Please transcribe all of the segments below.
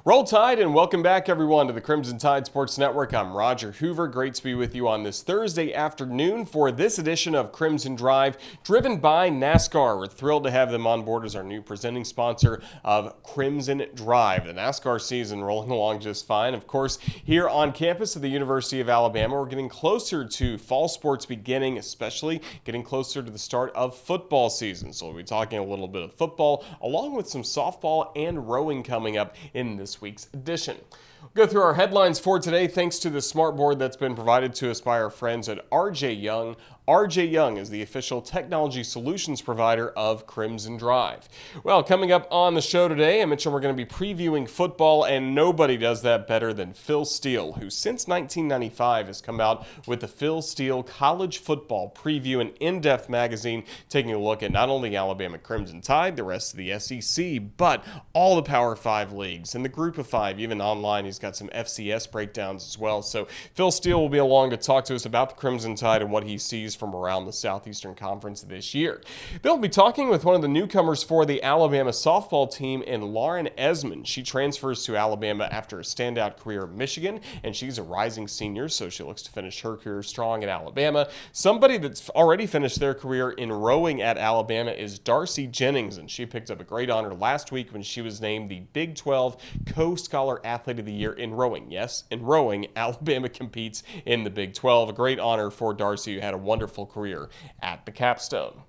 Roll Tide and welcome back everyone to the Crimson Tide Sports Network. I'm Roger Hoover. Great to be with you on this Thursday afternoon for this edition of Crimson Drive, driven by NASCAR. We're thrilled to have them on board as our new presenting sponsor of Crimson Drive. The NASCAR season rolling along just fine. Of course, here on campus of the University of Alabama, we're getting closer to fall sports beginning, especially getting closer to the start of football season. So we'll be talking a little bit of football, along with some softball and rowing coming up in this week's edition. We'll go through our headlines for today thanks to the smart board that's been provided to us by our friends at RJ Young. RJ Young is the official technology solutions provider of Crimson Drive. Well, coming up on the show today, I mentioned we're going to be previewing football, and nobody does that better than Phil Steele, who since 1995 has come out with the Phil Steele College Football Preview, an in-depth magazine taking a look at not only Alabama Crimson Tide, the rest of the SEC, but all the Power 5 leagues and the Group of 5. Even online, he's got some FCS breakdowns as well. So Phil Steele will be along to talk to us about the Crimson Tide and what he sees from around the Southeastern Conference this year. They'll be talking with one of the newcomers for the Alabama softball team in Lauren Esman. She transfers to Alabama after a standout career at Michigan, and she's a rising senior, so she looks to finish her career strong at Alabama. Somebody that's already finished their career in rowing at Alabama is Darcy Jennings, and she picked up a great honor last week when she was named the Big 12 Co-Scholar Athlete of the Year in rowing. Yes, in rowing, Alabama competes in the Big 12. A great honor for Darcy, who had a wonderful career at the Capstone.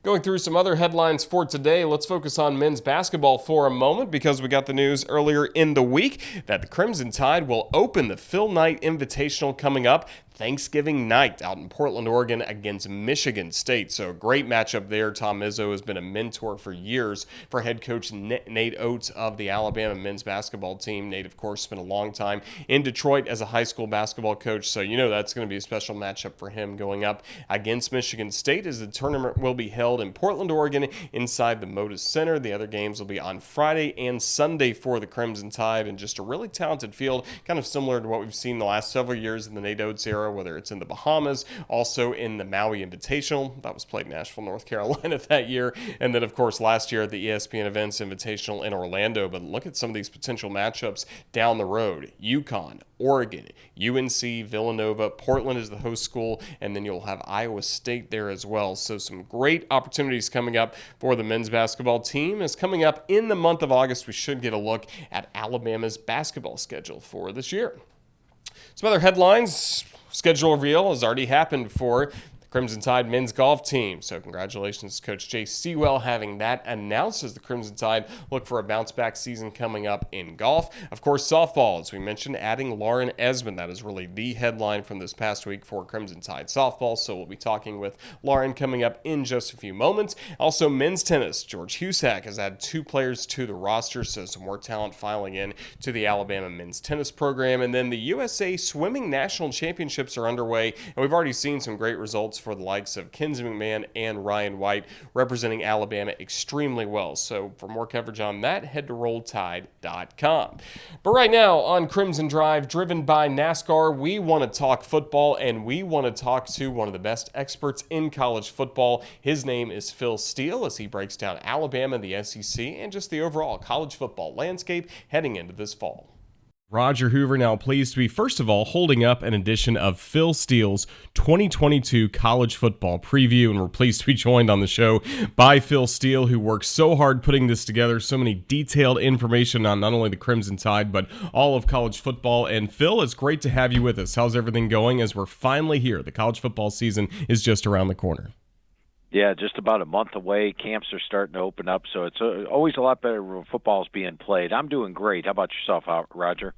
Going through some other headlines for today, let's focus on men's basketball for a moment because we got the news earlier in the week that the Crimson Tide will open the Phil Knight Invitational coming up Thanksgiving night out in Portland, Oregon against Michigan State. So a great matchup there. Tom Izzo has been a mentor for years for head coach Nate Oates of the Alabama men's basketball team. Nate, of course, spent a long time in Detroit as a high school basketball coach, so you know that's going to be a special matchup for him going up against Michigan State as the tournament will be held in Portland, Oregon inside the Moda Center. The other games will be on Friday and Sunday for the Crimson Tide, and just a really talented field, kind of similar to what we've seen the last several years in the Nate Oates era, whether it's in the Bahamas, also in the Maui Invitational. That was played in Nashville, North Carolina that year. And then, of course, last year at the ESPN Events Invitational in Orlando. But look at some of these potential matchups down the road. UConn, Oregon, UNC, Villanova, Portland is the host school, and then you'll have Iowa State there as well. So some great opportunities coming up for the men's basketball team. Is coming up in the month of August, we should get a look at Alabama's basketball schedule for this year. Some other headlines. Schedule reveal has already happened for the Crimson Tide men's golf team. So congratulations to Coach Jay Sewell having that announced as the Crimson Tide look for a bounce-back season coming up in golf. Of course, softball, as we mentioned, adding Lauren Esman. That is really the headline from this past week for Crimson Tide softball. So we'll be talking with Lauren coming up in just a few moments. Also, men's tennis. George Husak has added 2 players to the roster, so some more talent filing in to the Alabama men's tennis program. And then the USA Swimming National Championships are underway, and we've already seen some great results for the likes of Kinsey McMahon and Ryan White representing Alabama extremely well. So for more coverage on that, head to rolltide.com. But right now on Crimson Drive, driven by NASCAR, we want to talk football, and we want to talk to one of the best experts in college football. His name is Phil Steele as he breaks down Alabama, the SEC, and just the overall college football landscape heading into this fall. Roger Hoover now pleased to be, first of all, holding up an edition of Phil Steele's 2022 College Football Preview, and we're pleased to be joined on the show by Phil Steele, who worked so hard putting this together, so many detailed information on not only the Crimson Tide, but all of college football. And Phil, it's great to have you with us. How's everything going as we're finally here? The college football season is just around the corner. Yeah, just about a month away. Camps are starting to open up, so it's always a lot better when football's being played. I'm doing great. How about yourself, Roger?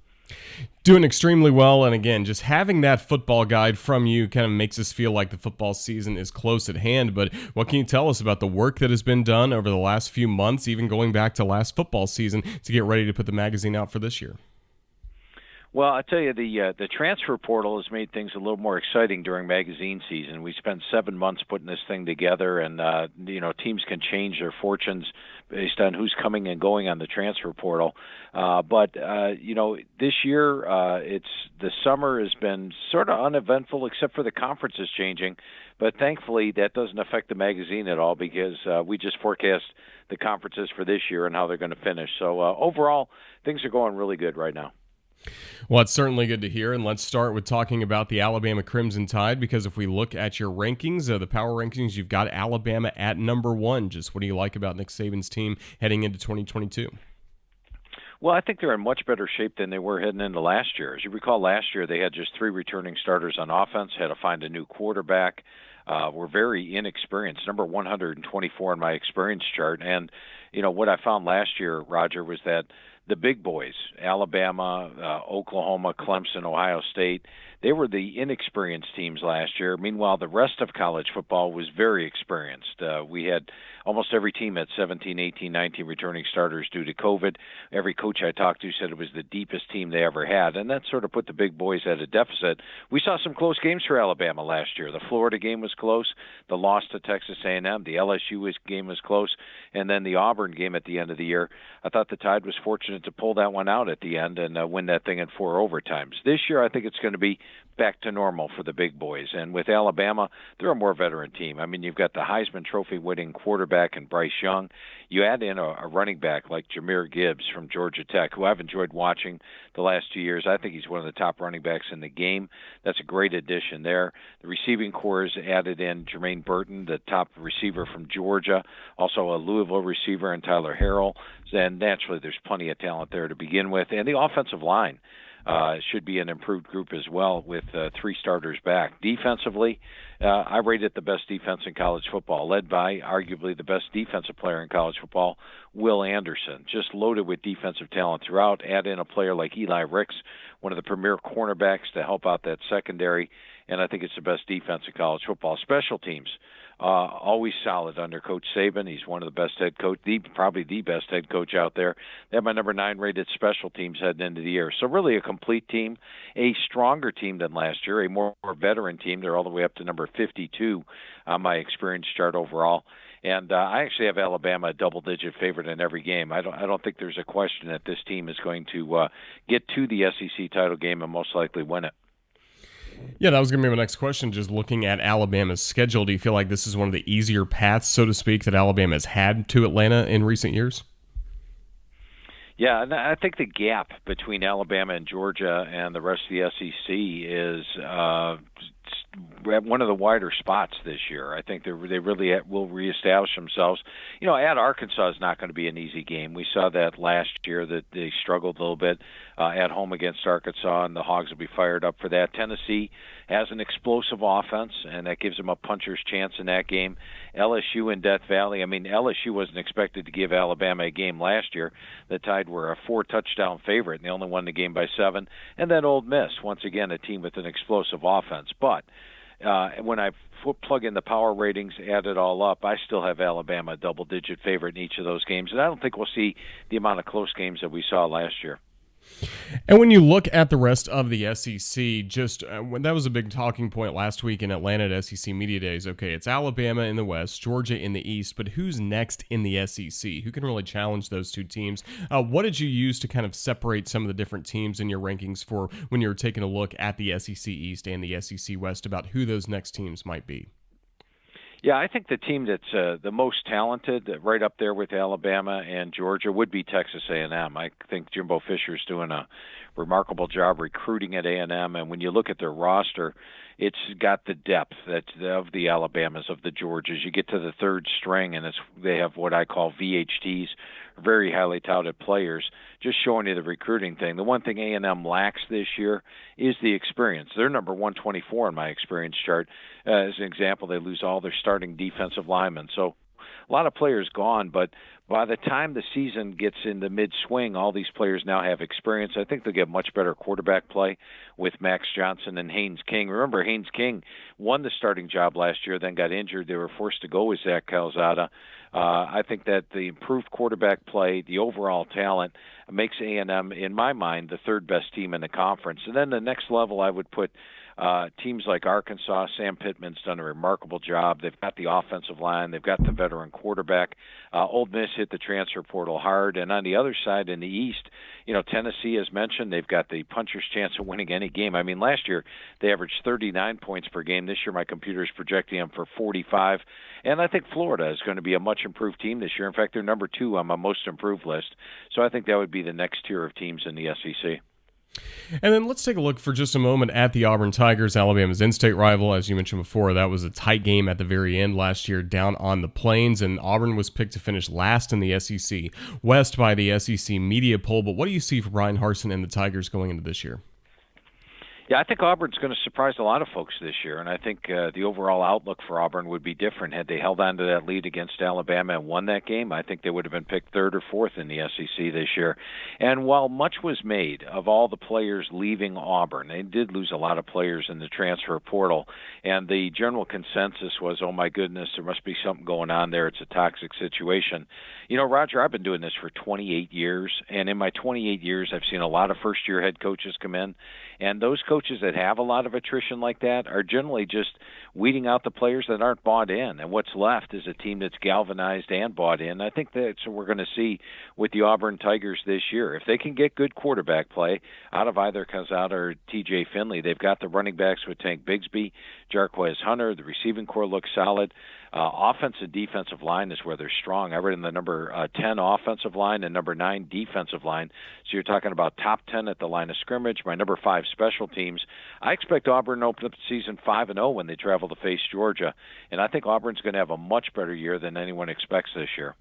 Doing extremely well, and again, just having that football guide from you kind of makes us feel like the football season is close at hand. But what can you tell us about the work that has been done over the last few months, even going back to last football season, to get ready to put the magazine out for this year? Well, I tell you, the transfer portal has made things a little more exciting during magazine season. We spent 7 months putting this thing together, and teams can change their fortunes based on who's coming and going on the transfer portal. But this year, the summer has been sort of uneventful, except for the conferences changing. But thankfully, that doesn't affect the magazine at all because we just forecast the conferences for this year and how they're going to finish. So overall, things are going really good right now. Well, it's certainly good to hear, and let's start with talking about the Alabama Crimson Tide, because if we look at your rankings, the power rankings, you've got Alabama at number 1. Just what do you like about Nick Saban's team heading into 2022? Well, I think they're in much better shape than they were heading into last year. As you recall, last year they had just 3 returning starters on offense, had to find a new quarterback, were very inexperienced, number 124 in my experience chart. And, what I found last year, Roger, was that the big boys, Alabama, Oklahoma, Clemson, Ohio State, they were the inexperienced teams last year. Meanwhile, the rest of college football was very experienced. We had almost every team at 17, 18, 19 returning starters due to COVID. Every coach I talked to said it was the deepest team they ever had, and that sort of put the big boys at a deficit. We saw some close games for Alabama last year. The Florida game was close. The loss to Texas A&M. The LSU game was close. And then the Auburn game at the end of the year. I thought the Tide was fortunate to pull that one out at the end and win that thing in 4 overtimes. This year, I think it's going to be back to normal for the big boys. And with Alabama, they're a more veteran team. I mean, you've got the Heisman Trophy winning quarterback in Bryce Young. You add in a running back like Jahmyr Gibbs from Georgia Tech, who I've enjoyed watching the last 2 years. I think he's one of the top running backs in the game. That's a great addition there. The receiving corps has added in Jermaine Burton, the top receiver from Georgia, also a Louisville receiver, and Tyler Harrell. And naturally, there's plenty of talent there to begin with. And the offensive line should be an improved group as well with 3 starters back. Defensively, I rate it the best defense in college football, led by arguably the best defensive player in college football, Will Anderson. Just loaded with defensive talent throughout. Add in a player like Eli Ricks, one of the premier cornerbacks to help out that secondary, and I think it's the best defense in college football. Special teams, always solid under Coach Saban. He's one of the best head coach, probably the best head coach out there. They have my number 9 rated special teams heading into the year. So really a complete team, a stronger team than last year, a more veteran team. They're all the way up to number 52 on my experience chart overall. And I actually have Alabama a double-digit favorite in every game. I don't think there's a question that this team is going to get to the SEC title game and most likely win it. Yeah, that was going to be my next question. Just looking at Alabama's schedule, do you feel like this is one of the easier paths, so to speak, that Alabama has had to Atlanta in recent years? Yeah, and I think the gap between Alabama and Georgia and the rest of the SEC is one of the wider spots this year. I think they really will reestablish themselves. At Arkansas is not going to be an easy game. We saw that last year that they struggled a little bit at home against Arkansas, and the Hogs will be fired up for that. Tennessee has an explosive offense, and that gives them a puncher's chance in that game. LSU and Death Valley. I mean, LSU wasn't expected to give Alabama a game last year. The Tide were a 4-touchdown favorite, and they only won the game by 7. And then Ole Miss, once again, a team with an explosive offense. But when I plug in the power ratings, add it all up, I still have Alabama a double-digit favorite in each of those games. And I don't think we'll see the amount of close games that we saw last year. And when you look at the rest of the SEC, just when that was a big talking point last week in Atlanta at SEC Media Days. Okay, it's Alabama in the West, Georgia in the East, but who's next in the SEC? Who can really challenge those two teams? What did you use to kind of separate some of the different teams in your rankings for when you were taking a look at the SEC East and the SEC West about who those next teams might be? Yeah, I think the team that's the most talented, right up there with Alabama and Georgia, would be Texas A&M. I think Jimbo Fisher's doing a remarkable job recruiting at A&M, and when you look at their roster, it's got the depth of the Alabamas, of the Georgias. You get to the third string, and they have what I call VHTs, very highly touted players, just showing you the recruiting thing. The one thing A&M lacks this year is the experience. They're number 124 in my experience chart. As an example, they lose all their starting defensive linemen. So a lot of players gone, but by the time the season gets in the mid-swing, all these players now have experience. I think they'll get much better quarterback play with Max Johnson and Haynes King. Remember, Haynes King won the starting job last year, then got injured. They were forced to go with Zach Calzada. I think that the improved quarterback play, the overall talent, makes A&M, in my mind, the third best team in the conference. And then the next level, I would put teams like Arkansas. Sam Pittman's done a remarkable job. They've got the offensive line. They've got the veteran quarterback. Ole Miss hit the transfer portal hard. And on the other side, in the East, Tennessee, as mentioned, they've got the puncher's chance of winning any game. I mean, last year they averaged 39 points per game. This year my computer is projecting them for 45. And I think Florida is going to be a much improved team this year. In fact, they're number 2 on my most improved list. So I think that would be the next tier of teams in the SEC. And then let's take a look for just a moment at the Auburn Tigers, Alabama's in-state rival. As you mentioned before, that was a tight game at the very end last year down on the Plains, and Auburn was picked to finish last in the SEC West by the SEC media poll. But what do you see for Brian Harsin and the Tigers going into this year? Yeah, I think Auburn's going to surprise a lot of folks this year, and I think the overall outlook for Auburn would be different. Had they held on to that lead against Alabama and won that game, I think they would have been picked 3rd or 4th in the SEC this year. And while much was made of all the players leaving Auburn, they did lose a lot of players in the transfer portal, and the general consensus was, oh my goodness, there must be something going on there. It's a toxic situation. Roger, I've been doing this for 28 years, and in my 28 years, I've seen a lot of first-year head coaches come in, and those coaches that have a lot of attrition like that are generally just weeding out the players that aren't bought in. And what's left is a team that's galvanized and bought in. I think that's what we're going to see with the Auburn Tigers this year. If they can get good quarterback play out of either Calzada or T.J. Finley, they've got the running backs with Tank Bigsby, Jarquez Hunter. The receiving core looks solid. Offensive defensive line is where they're strong. I read in the number 10 offensive line and number 9 defensive line. So you're talking about top 10 at the line of scrimmage. My number 5 special teams. I expect Auburn to open up the season 5-0 when they travel to face Georgia. And I think Auburn's going to have a much better year than anyone expects this year.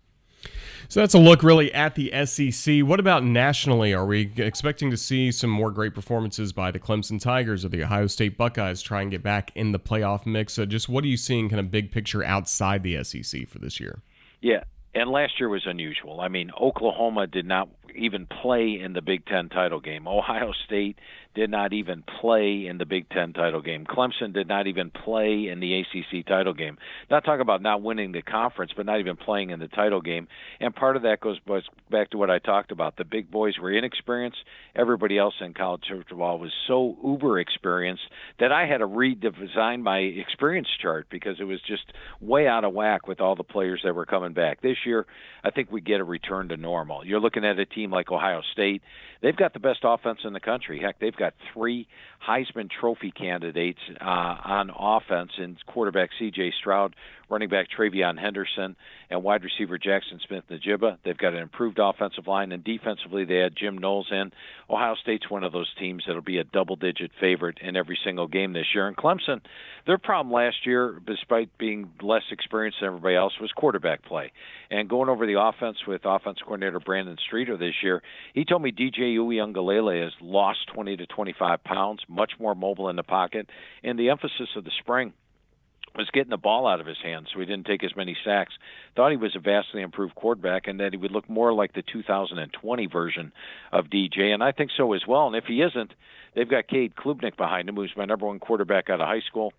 So that's a look really at the SEC. What about nationally? Are we expecting to see some more great performances by the Clemson Tigers or the Ohio State Buckeyes try and get back in the playoff mix? Just what are you seeing kind of big picture outside the SEC for this year? Yeah, and last year was unusual. I mean, Oklahoma did not even play in the Big Ten title game. Ohio State did not even play in the Big Ten title game. Clemson did not even play in the ACC title game. Not talking about not winning the conference, but not even playing in the title game. And part of that goes back to what I talked about. The big boys were inexperienced. Everybody else in college football was so uber experienced that I had to redesign my experience chart because it was just way out of whack with all the players that were coming back. This year, I think we get a return to normal. You're looking at a team like Ohio State. They've got the best offense in the country. Heck, they've got 3 Heisman Trophy candidates on offense in quarterback C.J. Stroud, running back Travion Henderson, and wide receiver Jackson Smith-Njigba. They've got an improved offensive line, and defensively they had Jim Knowles in. Ohio State's one of those teams that'll be a double-digit favorite in every single game this year. And Clemson, their problem last year, despite being less experienced than everybody else, was quarterback play. And going over the offense with offense coordinator Brandon Streeter this year, he told me DJ Uiagalelei has lost 20 to 25 pounds, much more mobile in the pocket, and the emphasis of the spring was getting the ball out of his hands so he didn't take as many sacks. Thought he was a vastly improved quarterback and that he would look more like the 2020 version of DJ, and I think so as well. And if he isn't, they've got Cade Klubnik behind him, who's my number 1 quarterback out of high school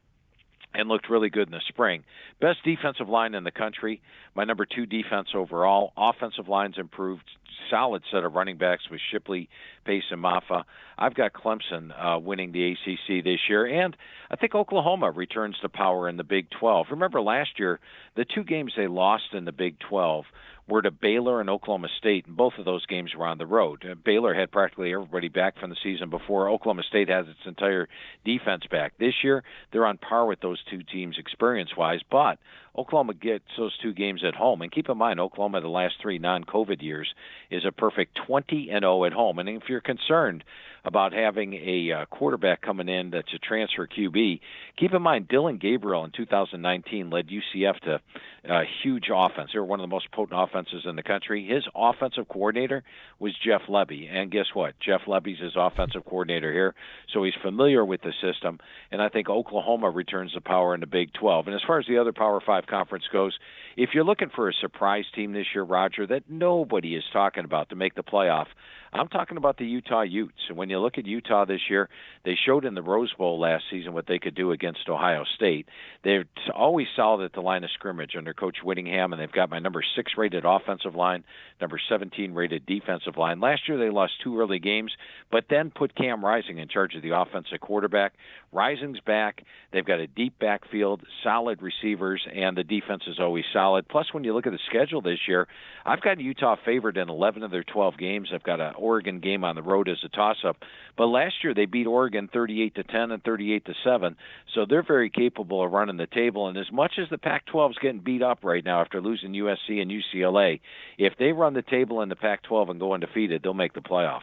and looked really good in the spring. Best defensive line in the country, my number 2 defense overall. Offensive line's improved. Solid set of running backs with Shipley, Pace, and Maffa. I've got Clemson winning the ACC this year, and I think Oklahoma returns to power in the Big 12. Remember last year, the 2 games they lost in the Big 12 were to Baylor and Oklahoma State, and both of those games were on the road. Baylor had practically everybody back from the season before. Oklahoma State has its entire defense back. This year, they're on par with those 2 teams experience-wise, but Oklahoma gets those 2 games at home. And keep in mind, Oklahoma, the last 3 non-COVID years, is a perfect 20-0 at home. And if you're concerned about having a quarterback coming in that's a transfer QB, keep in mind Dylan Gabriel in 2019 led UCF to a huge offense. They were one of the most potent offenses in the country. His offensive coordinator was Jeff Lebby. And guess what? Jeff Lebby's his offensive coordinator here, so he's familiar with the system. And I think Oklahoma returns to power in the Big 12. And as far as the other Power 5 5 conference goes. If you're looking for a surprise team this year, Roger, that nobody is talking about to make the playoff, I'm talking about the Utah Utes. And when you look at Utah this year, they showed in the Rose Bowl last season what they could do against Ohio State. They're always solid at the line of scrimmage under Coach Whittingham, and they've got my number 6 rated offensive line, number 17 rated defensive line. Last year they lost 2 early games, but then put Cam Rising in charge of the offensive quarterback. Rising's back. They've got a deep backfield, solid receivers, and the defense is always solid. Plus, when you look at the schedule this year, I've got Utah favored in 11 of their 12 games. I've got an Oregon game on the road as a toss-up. But last year they beat Oregon 38-10 and 38-7, so they're very capable of running the table. And as much as the Pac-12 is getting beat up right now after losing USC and UCLA, if they run the table in the Pac-12 and go undefeated, they'll make the playoff.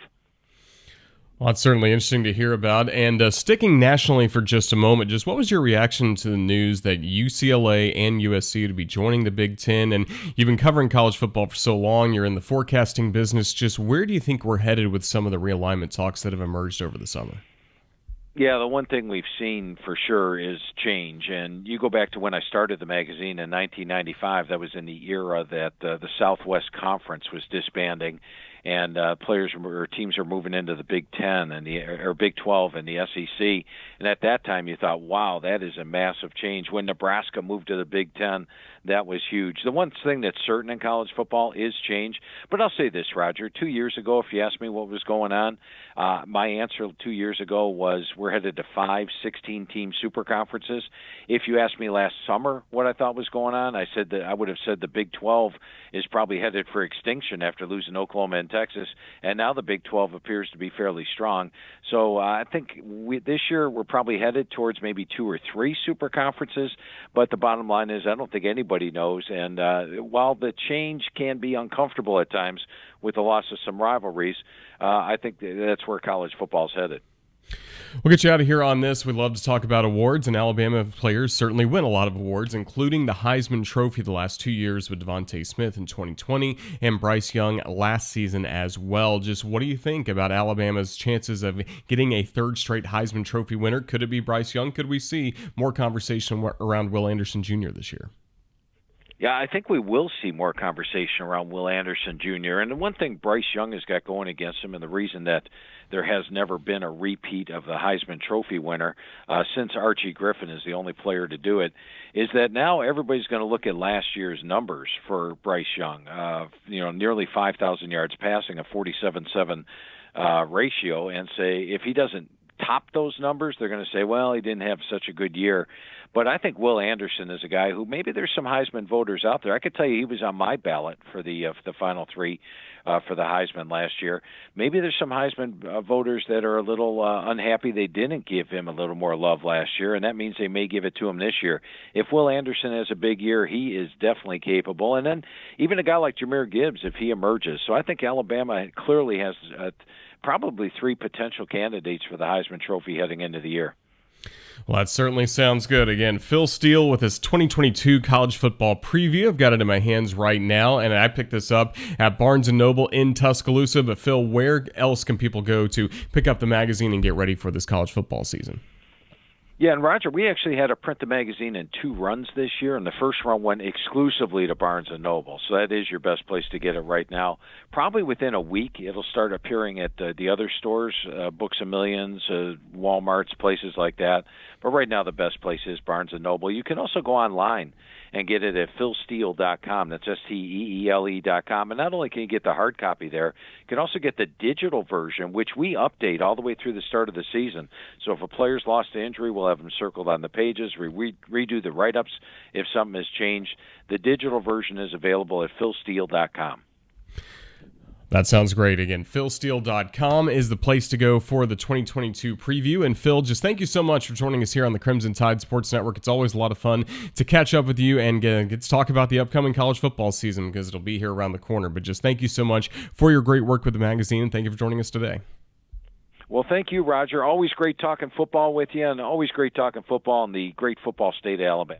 Well, that's certainly interesting to hear about. And sticking nationally for just a moment, just what was your reaction to the news that UCLA and USC to be joining the Big Ten? And you've been covering college football for so long, you're in the forecasting business. Just where do you think we're headed with some of the realignment talks that have emerged over the summer? Yeah, the one thing we've seen for sure is change. And you go back to when I started the magazine in 1995, that was in the era that the Southwest Conference was disbanding, and players or teams are moving into the Big Ten and or Big 12 and the SEC. And at that time, you thought, "Wow, that is a massive change." When Nebraska moved to the Big Ten, that was huge. The one thing that's certain in college football is change. But I'll say this, Roger: 2 years ago, if you asked me what was going on, my answer 2 years ago was we're headed to 5 16-team super conferences. If you asked me last summer what I thought was going on, I said that I would have said the Big 12 is probably headed for extinction after losing Oklahoma and Texas, and now the Big 12 appears to be fairly strong. So I think this year we're probably headed towards maybe 2 or 3 super conferences, but the bottom line is I don't think anybody knows, and while the change can be uncomfortable at times with the loss of some rivalries, I think that's where college football is headed. We'll get you out of here on this. We'd love to talk about awards, and Alabama players certainly win a lot of awards, including the Heisman Trophy the last 2 years with Devontae Smith in 2020 and Bryce Young last season as well. Just what do you think about Alabama's chances of getting a 3rd straight Heisman Trophy winner? Could it be Bryce Young? Could we see more conversation around Will Anderson Jr. this year? Yeah, I think we will see more conversation around Will Anderson Jr. And the one thing Bryce Young has got going against him, and the reason that there has never been a repeat of the Heisman Trophy winner since Archie Griffin is the only player to do it, is that now everybody's going to look at last year's numbers for Bryce Young. Nearly 5,000 yards passing, a 47-7 ratio, and say if he doesn't top those numbers, they're going to say, well, he didn't have such a good year. But I think Will Anderson is a guy who maybe there's some Heisman voters out there. I could tell you he was on my ballot for the final 3 for the Heisman last year. Maybe there's some Heisman voters that are a little unhappy they didn't give him a little more love last year, and that means they may give it to him this year. If Will Anderson has a big year, he is definitely capable. And then even a guy like Jahmyr Gibbs, if he emerges. So I think Alabama clearly has probably 3 potential candidates for the Heisman Trophy heading into the year. Well, that certainly sounds good. Again, Phil Steele with his 2022 college football preview. I've got it in my hands right now, and I picked this up at Barnes & Noble in Tuscaloosa. But Phil, where else can people go to pick up the magazine and get ready for this college football season? Yeah, and Roger, we actually had to print the magazine in 2 runs this year, and the first run went exclusively to Barnes & Noble, so that is your best place to get it right now. Probably within a week, it'll start appearing at the other stores, Books A Millions, Walmarts, places like that. But right now, the best place is Barnes & Noble. You can also go online and get it at philsteele.com. That's STEELE.com. And not only can you get the hard copy there, you can also get the digital version, which we update all the way through the start of the season. So if a player's lost to injury, we'll have them circled on the pages. We redo the write-ups if something has changed. The digital version is available at philsteele.com. That sounds great. Again, philsteele.com is the place to go for the 2022 preview. And Phil, just thank you so much for joining us here on the Crimson Tide Sports Network. It's always a lot of fun to catch up with you and get to talk about the upcoming college football season because it'll be here around the corner. But just thank you so much for your great work with the magazine, and thank you for joining us today. Well, thank you, Roger. Always great talking football with you, and always great talking football in the great football state of Alabama.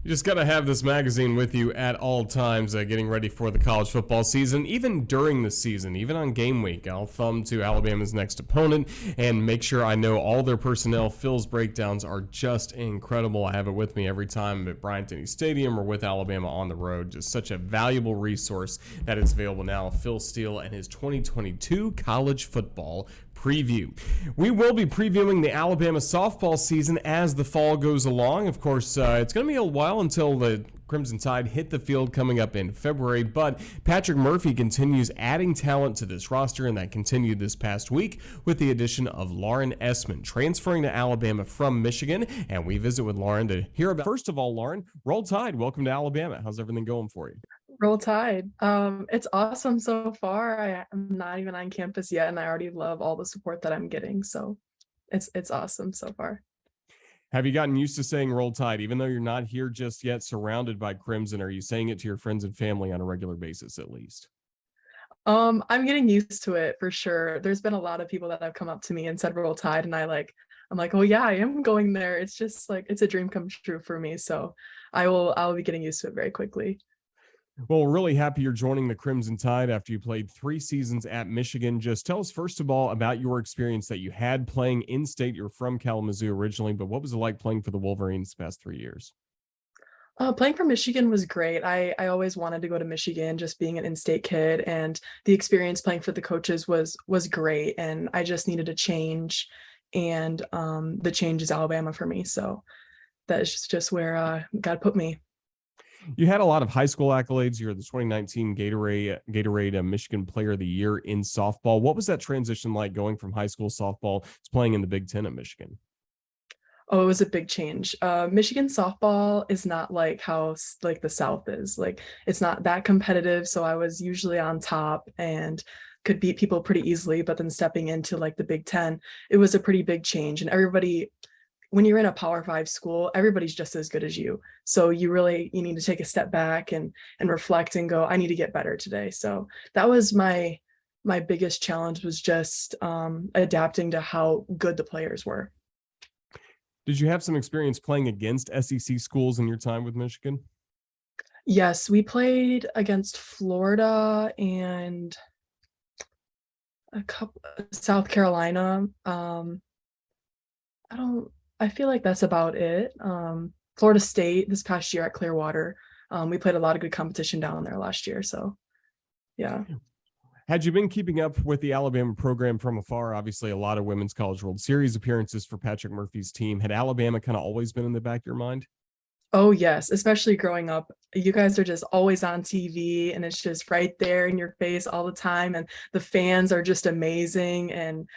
You just got to have this magazine with you at all times, getting ready for the college football season. Even during the season, even on game week, I'll thumb to Alabama's next opponent and make sure I know all their personnel. Phil's breakdowns are just incredible. I have it with me every time I'm at Bryant-Denny Stadium or with Alabama on the road. Just such a valuable resource that is available now. Phil Steele and his 2022 college football preview. We will be previewing the Alabama softball season as the fall goes along. Of course, it's going to be a while until the Crimson Tide hit the field coming up in February, but Patrick Murphy continues adding talent to this roster, and that continued this past week with the addition of Lauren Esman, transferring to Alabama from Michigan, and we visit with Lauren to hear about. First of all, Lauren, Roll Tide, welcome to Alabama. How's everything going for you? Roll Tide. It's awesome so far. I'm not even on campus yet, and I already love all the support that I'm getting. So it's awesome so far. Have you gotten used to saying Roll Tide, even though you're not here just yet, surrounded by Crimson? Are you saying it to your friends and family on a regular basis, at least? I'm getting used to it for sure. There's been a lot of people that have come up to me and said Roll Tide, and I'm like, oh yeah, I am going there. It's just like it's a dream come true for me. So I'll be getting used to it very quickly. Well, we're really happy you're joining the Crimson Tide after you played 3 seasons at Michigan. Just tell us, first of all, about your experience that you had playing in-state. You're from Kalamazoo originally, but what was it like playing for the Wolverines the past 3 years? Playing for Michigan was great. I always wanted to go to Michigan, just being an in-state kid, and the experience playing for the coaches was great. And I just needed a change, and the change is Alabama for me. So that's just where God put me. You had a lot of high school accolades. You're the 2019 Gatorade Michigan Player of the Year in softball. What was that transition like going from high school softball to playing in the Big Ten at Michigan? Oh, it was a big change. Michigan softball is not like how like the South is. Like it's not that competitive. So I was usually on top and could beat people pretty easily. But then stepping into like the Big Ten, it was a pretty big change. And everybody, when you're in a Power 5 school, everybody's just as good as you. So you need to take a step back and reflect and go, I need to get better today. So that was my biggest challenge, was just adapting to how good the players were. Did you have some experience playing against SEC schools in your time with Michigan? Yes, we played against Florida and a couple South Carolina. I feel like that's about it. Florida State this past year at Clearwater. We played a lot of good competition down there last year. So, yeah. Had you been keeping up with the Alabama program from afar? Obviously, a lot of Women's College World Series appearances for Patrick Murphy's team. Had Alabama kind of always been in the back of your mind? Oh, yes, especially growing up. You guys are just always on TV, and it's just right there in your face all the time. And the fans are just amazing. And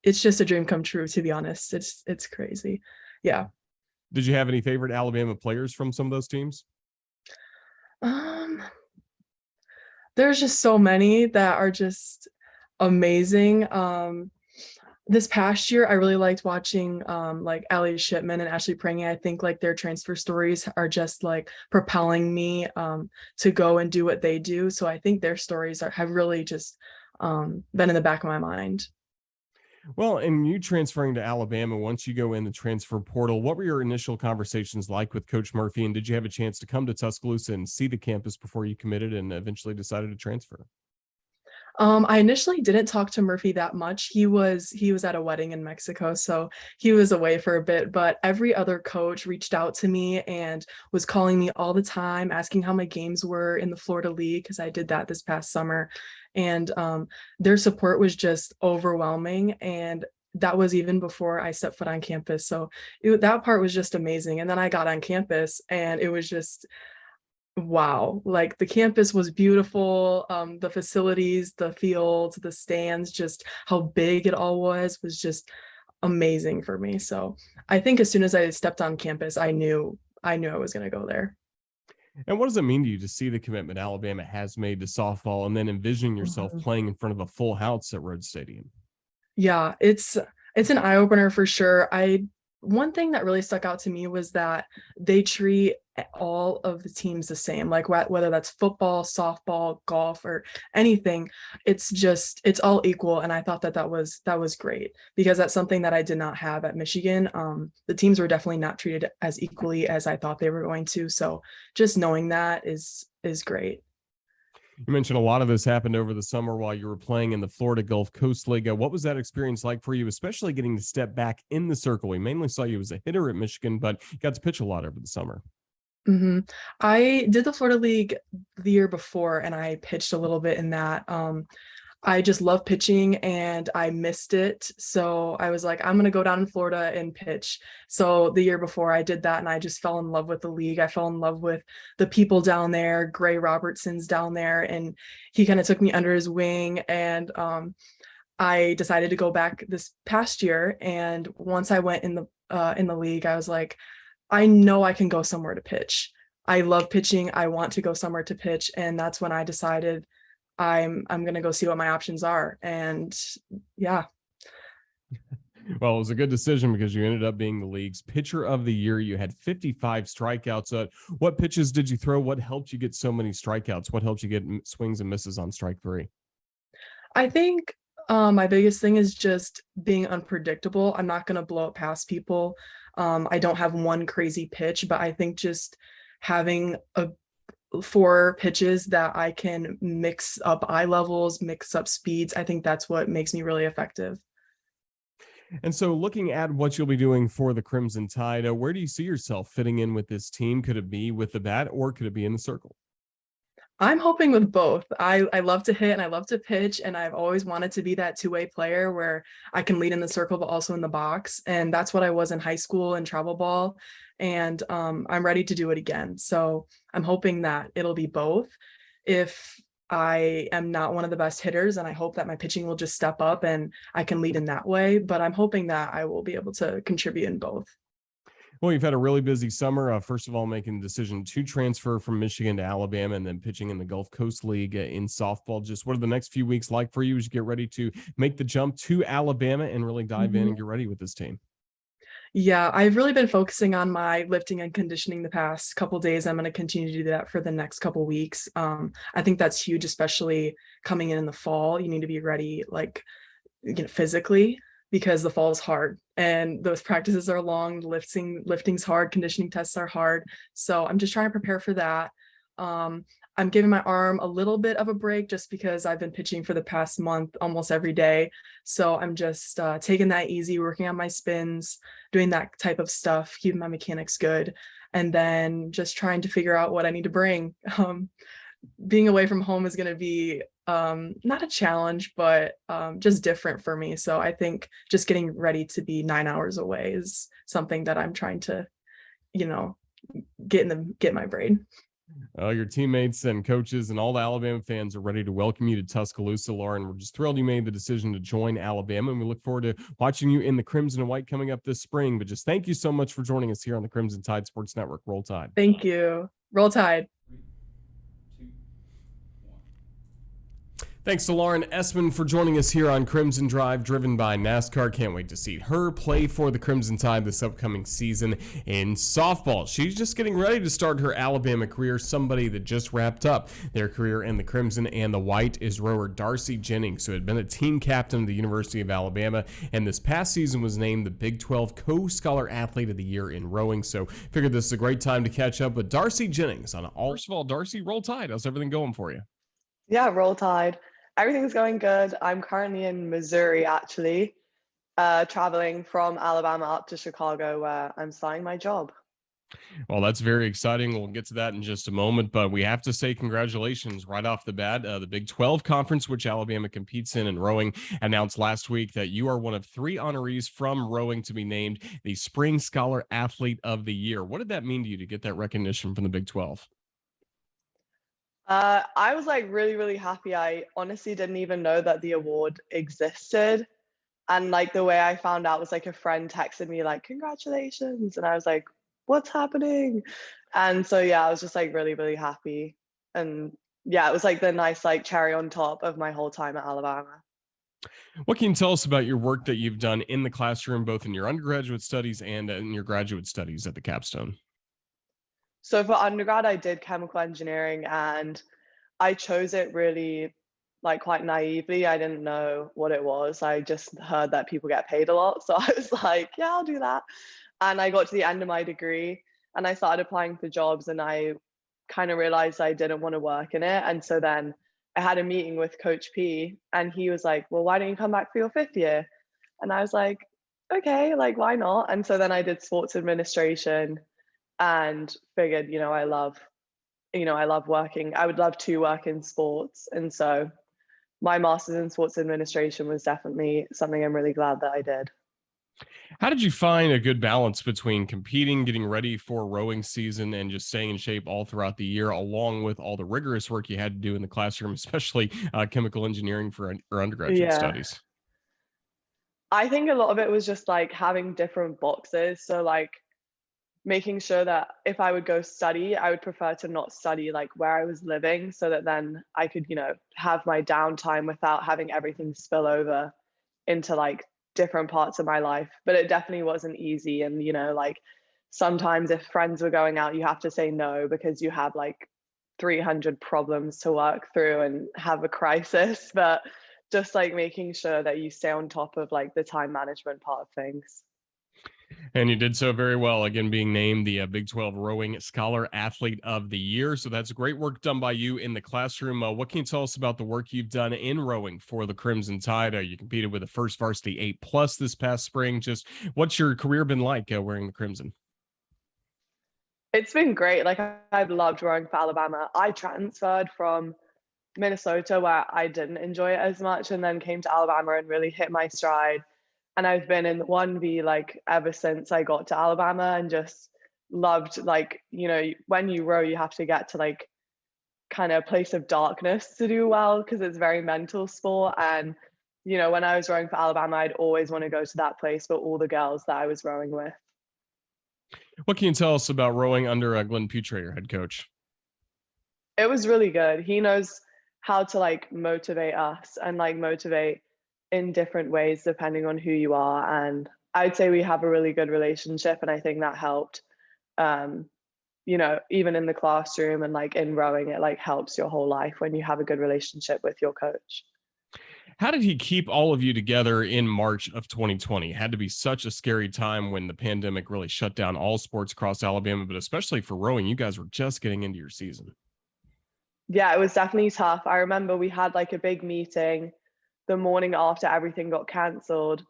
it's just a dream come true, to be honest. It's crazy. Yeah. Did you have any favorite Alabama players from some of those teams? There's just so many that are just amazing. This past year, I really liked watching like Allie Shipman and Ashley Prangy. I think like their transfer stories are just like propelling me to go and do what they do. So I think their stories have really just been in the back of my mind. Well, and you transferring to Alabama, once you go in the transfer portal, what were your initial conversations like with Coach Murphy? And did you have a chance to come to Tuscaloosa and see the campus before you committed and eventually decided to transfer? I initially didn't talk to Murphy that much. He was at a wedding in Mexico, so he was away for a bit, but every other coach reached out to me and was calling me all the time, asking how my games were in the Florida League, because I did that this past summer. And their support was just overwhelming. And that was even before I stepped foot on campus. So that part was just amazing. And then I got on campus and it was just, wow, like the campus was beautiful. The facilities, the fields, the stands, just how big it all was just amazing for me. So I think as soon as I stepped on campus, I knew I was going to go there. And what does it mean to you to see the commitment Alabama has made to softball and then envisioning yourself playing in front of a full house at Rhodes Stadium? Yeah, it's an eye opener for sure. one thing that really stuck out to me was that they treat all of the teams the same, like whether that's football, softball, golf, or anything. It's all equal, and I thought that was great, because that's something that I did not have at Michigan. The teams were definitely not treated as equally as I thought they were going to, so just knowing that is great. You mentioned a lot of this happened over the summer while you were playing in the Florida Gulf Coast League. What was that experience like for you, especially getting to step back in the circle? We mainly saw you as a hitter at Michigan, but you got to pitch a lot over the summer. I did the Florida League the year before, and I pitched a little bit in that. I just love pitching and I missed it. So I was like, I'm going to go down in Florida and pitch. So the year before I did that, and I just fell in love with the league. I fell in love with the people down there. Gray Robertson's down there, and he kind of took me under his wing. And I decided to go back this past year. And once I went in the league, I was like, I know I can go somewhere to pitch. I love pitching. I want to go somewhere to pitch. And that's when I decided I'm gonna go see what my options are. And yeah. Well, it was a good decision because you ended up being the league's pitcher of the year. You had 55 strikeouts. What pitches did you throw? What helped you get so many strikeouts? What helped you get swings and misses on strike three? I think my biggest thing is just being unpredictable. I'm not gonna blow it past people. I don't have one crazy pitch, but I think just having a four pitches that I can mix up eye levels, mix up speeds, I think that's what makes me really effective. And so, looking at what you'll be doing for the Crimson Tide, where do you see yourself fitting in with this team? Could it be with the bat, or could it be in the circle? I'm hoping with both. I love to hit and I love to pitch, and I've always wanted to be that two-way player where I can lead in the circle but also in the box. And that's what I was in high school and travel ball. And I'm ready to do it again. So I'm hoping that it'll be both. If I am not one of the best hitters, and I hope that my pitching will just step up and I can lead in that way. But I'm hoping that I will be able to contribute in both. Well, you've had a really busy summer. First of all, making the decision to transfer from Michigan to Alabama, and then pitching in the Gulf Coast League in softball. Just what are the next few weeks like for you as you get ready to make the jump to Alabama and really dive in and get ready with this team? Yeah, I've really been focusing on my lifting and conditioning the past couple days. I'm going to continue to do that for the next couple weeks. I think that's huge, especially coming in the fall. You need to be ready, like, physically, because the fall is hard and those practices are long. Lifting's hard, conditioning tests are hard. So I'm just trying to prepare for that. I'm giving my arm a little bit of a break just because I've been pitching for the past month almost every day. So I'm just taking that easy, working on my spins, doing that type of stuff, keeping my mechanics good, and then just trying to figure out what I need to bring. Being away from home is going to be not a challenge, but just different for me. So I think just getting ready to be 9 hours away is something that I'm trying to, you know, get my brain. Your teammates and coaches and all the Alabama fans are ready to welcome you to Tuscaloosa, Lauren. We're just thrilled you made the decision to join Alabama, and we look forward to watching you in the Crimson and White coming up this spring. But just thank you so much for joining us here on the Crimson Tide Sports Network. Roll Tide. Thank you. Roll Tide. Thanks to Lauren Esman for joining us here on Crimson Drive, driven by NASCAR. Can't wait to see her play for the Crimson Tide this upcoming season in softball. She's just getting ready to start her Alabama career. Somebody that just wrapped up their career in the Crimson and the White is rower Darcy Jennings, who had been a team captain of the University of Alabama, and this past season was named the Big 12 Co-Scholar Athlete of the Year in rowing. So figured this is a great time to catch up with Darcy Jennings on all. First of all, Darcy, roll Tide. How's everything going for you? Yeah, roll Tide. Everything's going good. I'm currently in Missouri, actually, traveling from Alabama up to Chicago, where I'm starting my job. Well, that's very exciting. We'll get to that in just a moment, but we have to say congratulations right off the bat. The Big 12 Conference, which Alabama competes in rowing, announced last week that you are one of 3 honorees from rowing to be named the Spring Scholar Athlete of the Year. What did that mean to you to get that recognition from the Big 12? I was like really, really happy. I honestly didn't even know that the award existed. And like the way I found out was like a friend texted me like, congratulations. And I was like, what's happening? And so, yeah, I was just like really, really happy. And yeah, it was like the nice like cherry on top of my whole time at Alabama. What can you tell us about your work that you've done in the classroom, both in your undergraduate studies and in your graduate studies at the capstone? So for undergrad, I did chemical engineering and I chose it really like quite naively. I didn't know what it was. I just heard that people get paid a lot. So I was like, yeah, I'll do that. And I got to the end of my degree and I started applying for jobs and I kind of realized I didn't want to work in it. And so then I had a meeting with Coach P and he was like, well, why don't you come back for your 5th year? And I was like, okay, like, why not? And so then I did sports administration and figured, I love working. I would love to work in sports. And so my master's in sports administration was definitely something I'm really glad that I did. How did you find a good balance between competing, getting ready for rowing season, and just staying in shape all throughout the year, along with all the rigorous work you had to do in the classroom, especially chemical engineering for undergraduate Yeah. studies? I think a lot of it was just like having different boxes. So like making sure that if I would go study, I would prefer to not study like where I was living so that then I could, have my downtime without having everything spill over into like different parts of my life. But it definitely wasn't easy. And, like sometimes if friends were going out, you have to say no because you have like 300 problems to work through and have a crisis. But just like making sure that you stay on top of like the time management part of things. And you did so very well, again, being named the Big 12 Rowing Scholar Athlete of the Year. So that's great work done by you in the classroom. What can you tell us about the work you've done in rowing for the Crimson Tide? You competed with the first varsity 8+ this past spring. Just what's your career been like wearing the Crimson? It's been great. Like I've loved rowing for Alabama. I transferred from Minnesota where I didn't enjoy it as much and then came to Alabama and really hit my stride. And I've been in 1V like ever since I got to Alabama and just loved like, when you row, you have to get to like kind of a place of darkness to do well because it's very mental sport. And, when I was rowing for Alabama, I'd always want to go to that place for all the girls that I was rowing with. What can you tell us about rowing under Glenn Putre, your head coach? It was really good. He knows how to like motivate us and like motivate in different ways depending on who you are. And I'd say we have a really good relationship. And I think that helped. Um, even in the classroom and like in rowing, it like helps your whole life when you have a good relationship with your coach. How did he keep all of you together in March of 2020? It had to be such a scary time when the pandemic really shut down all sports across Alabama, but especially for rowing, you guys were just getting into your season. Yeah, it was definitely tough. I remember we had like a big meeting the morning after everything got cancelled,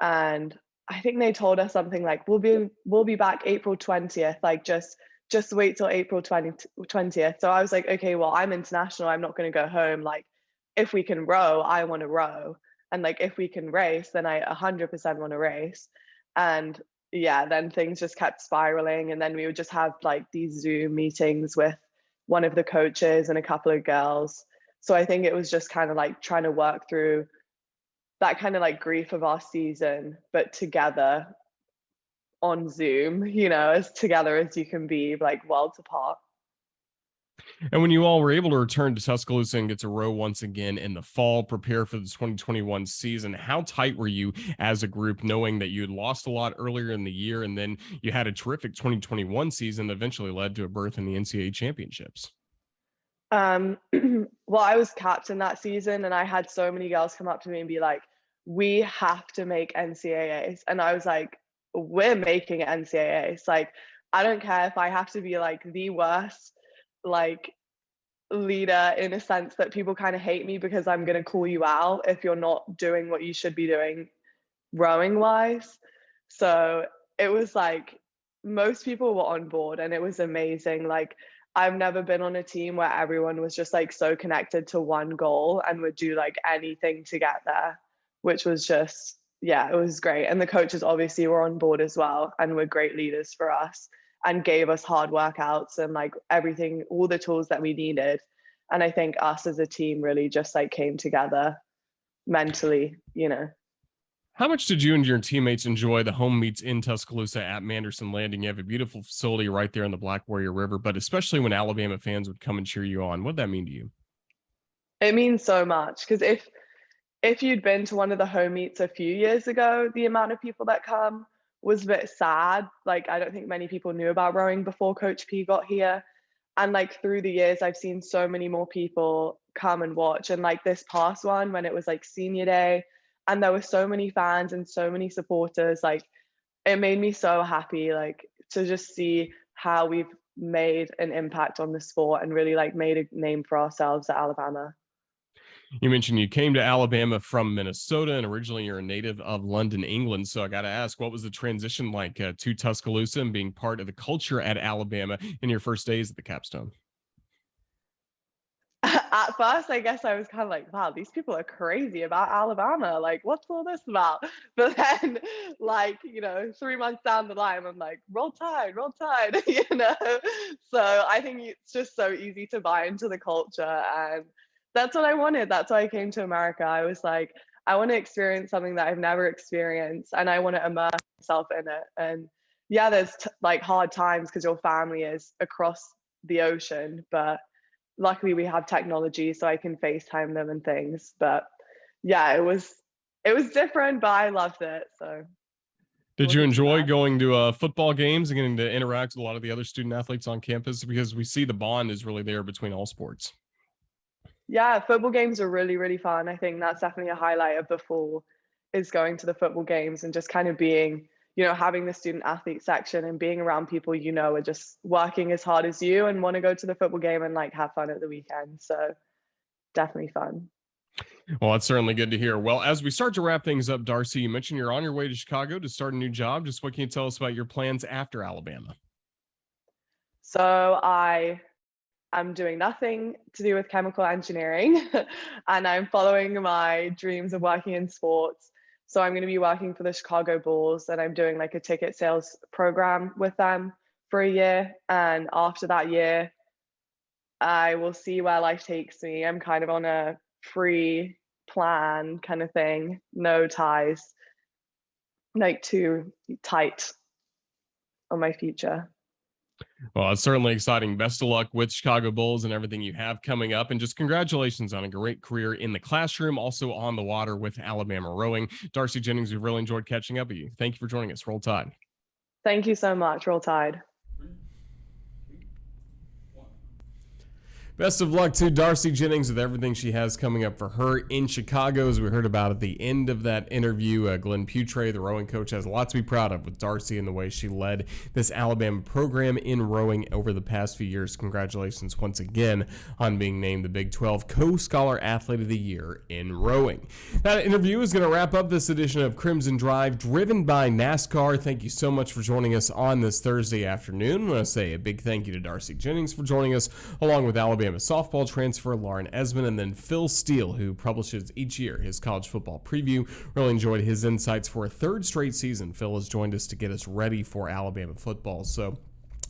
and I think they told us something like we'll be back April 20th, like just wait till April 20th. So I was like, okay, well, I'm international. I'm not going to go home. Like if we can row, I want to row. And like if we can race, then I 100% want to race. And yeah, then things just kept spiraling. And then we would just have like these Zoom meetings with one of the coaches and a couple of girls. So I think it was just kind of like trying to work through that kind of like grief of our season, but together on Zoom, as together as you can be, like worlds apart. And when you all were able to return to Tuscaloosa and get to row once again in the fall, prepare for the 2021 season, how tight were you as a group, knowing that you had lost a lot earlier in the year and then you had a terrific 2021 season that eventually led to a berth in the NCAA championships? Well, I was captain that season and I had so many girls come up to me and be like, we have to make NCAAs. And I was like, we're making NCAAs. Like, I don't care if I have to be like the worst, like leader in a sense that people kind of hate me because I'm going to call you out if you're not doing what you should be doing rowing wise. So it was like most people were on board and it was amazing. Like I've never been on a team where everyone was just like so connected to one goal and would do like anything to get there, which was just, yeah, it was great. And the coaches obviously were on board as well and were great leaders for us and gave us hard workouts and like everything, all the tools that we needed. And I think us as a team really just like came together mentally. How much did you and your teammates enjoy the home meets in Tuscaloosa at Manderson Landing? You have a beautiful facility right there in the Black Warrior River, but especially when Alabama fans would come and cheer you on, what'd that mean to you? It means so much because if you'd been to one of the home meets a few years ago, the amount of people that come was a bit sad. Like, I don't think many people knew about rowing before Coach P got here. And like through the years, I've seen so many more people come and watch. And like this past one, when it was like senior day, and there were so many fans and so many supporters, like it made me so happy, like to just see how we've made an impact on the sport and really like made a name for ourselves at Alabama. You mentioned you came to Alabama from Minnesota, and originally you're a native of London, England. So I got to ask, what was the transition like to Tuscaloosa and being part of the culture at Alabama in your first days at the Capstone? At first, I guess I was kind of like, wow, these people are crazy about Alabama. Like, what's all this about? But then, like, 3 months down the line, I'm like, roll tide, you know? So I think it's just so easy to buy into the culture. And that's what I wanted. That's why I came to America. I was like, I want to experience something that I've never experienced, and I want to immerse myself in it. And yeah, there's like hard times because your family is across the ocean, but luckily we have technology so I can FaceTime them and things. But yeah, it was different, but I loved it. So did you enjoy going to football games and getting to interact with a lot of the other student athletes on campus? Because we see the bond is really there between all sports. Yeah, football games are really, really fun. I think that's definitely a highlight of the fall, is going to the football games and just kind of being, having the student athlete section and being around people are just working as hard as you and want to go to the football game and like have fun at the weekend. So definitely fun. Well, that's certainly good to hear. Well, as we start to wrap things up, Darcy, you mentioned you're on your way to Chicago to start a new job. Just what can you tell us about your plans after Alabama? So I'm doing nothing to do with chemical engineering and I'm following my dreams of working in sports. So I'm going to be working for the Chicago Bulls, and I'm doing like a ticket sales program with them for a year. And after that year, I will see where life takes me. I'm kind of on a free plan kind of thing, no ties, like too tight on my future. Well, it's certainly exciting. Best of luck with Chicago Bulls and everything you have coming up. And just congratulations on a great career in the classroom, also on the water with Alabama rowing. Darcy Jennings, we've really enjoyed catching up with you. Thank you for joining us. Roll Tide. Thank you so much. Roll Tide. Best of luck to Darcy Jennings with everything she has coming up for her in Chicago. As we heard about at the end of that interview, Glenn Putre, the rowing coach, has a lot to be proud of with Darcy and the way she led this Alabama program in rowing over the past few years. Congratulations once again on being named the Big 12 Co-Scholar Athlete of the Year in rowing. That interview is going to wrap up this edition of Crimson Drive, driven by NASCAR. Thank you so much for joining us on this Thursday afternoon. I want to say a big thank you to Darcy Jennings for joining us, along with Alabama softball transfer Lauren Esman, and then Phil Steele, who publishes each year his college football preview. Really enjoyed his insights for a third straight season. Phil has joined us to get us ready for Alabama football. So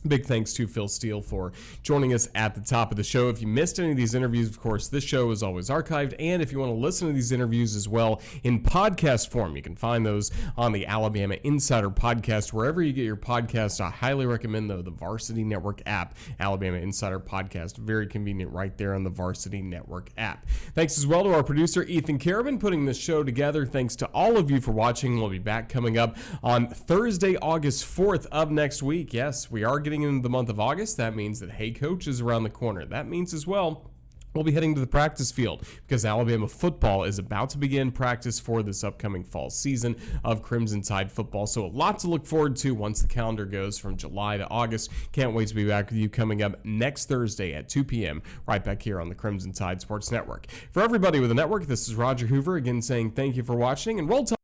big thanks to Phil Steele for joining us at the top of the show. If you missed any of these interviews, of course, this show is always archived. And if you want to listen to these interviews as well in podcast form, you can find those on the Alabama Insider Podcast, wherever you get your podcasts. I highly recommend, though, the Varsity Network app, Alabama Insider Podcast. Very convenient right there on the Varsity Network app. Thanks as well to our producer, Ethan Carabin, putting this show together. Thanks to all of you for watching. We'll be back coming up on Thursday, August 4th of next week. Yes, we are getting into the month of August. That means that Hey Coach is around the corner. That means as well we'll be heading to the practice field because Alabama football is about to begin practice for this upcoming fall season of Crimson Tide football. So a lot to look forward to once the calendar goes from July to August. Can't wait to be back with you coming up next Thursday at 2 p.m. right back here on the Crimson Tide Sports Network. For everybody with the network, this is Roger Hoover again saying thank you for watching, and Roll Tide.